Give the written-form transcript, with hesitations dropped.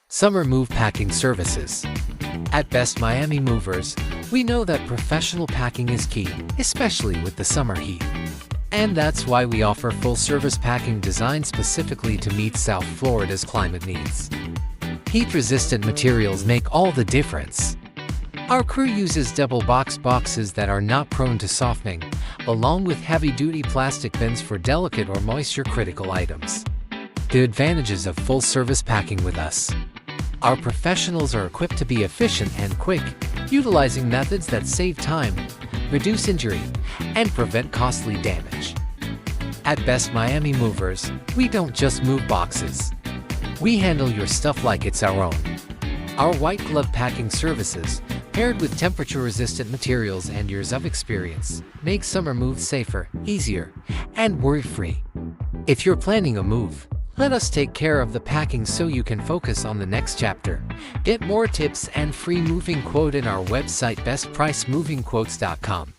Summer Move Packing Services. At Best Miami Movers, we know that professional packing is key, especially with the summer heat. And that's why we offer full-service packing designed specifically to meet South Florida's climate needs. Heat-resistant materials make all the difference. Our crew uses double-box boxes that are not prone to softening, along with heavy-duty plastic bins for delicate or moisture-critical items. The advantages of full-service packing with us. Our professionals are equipped to be efficient and quick, utilizing methods that save time, reduce injury, and prevent costly damage. At Best Miami Movers, we don't just move boxes. We handle your stuff like it's our own. Our white glove packing services, paired with temperature-resistant materials and years of experience, make summer moves safer, easier, and worry-free. If you're planning a move, let us take care of the packing so you can focus on the next chapter. Get more tips and free moving quote in our website bestpricemovingquotes.com.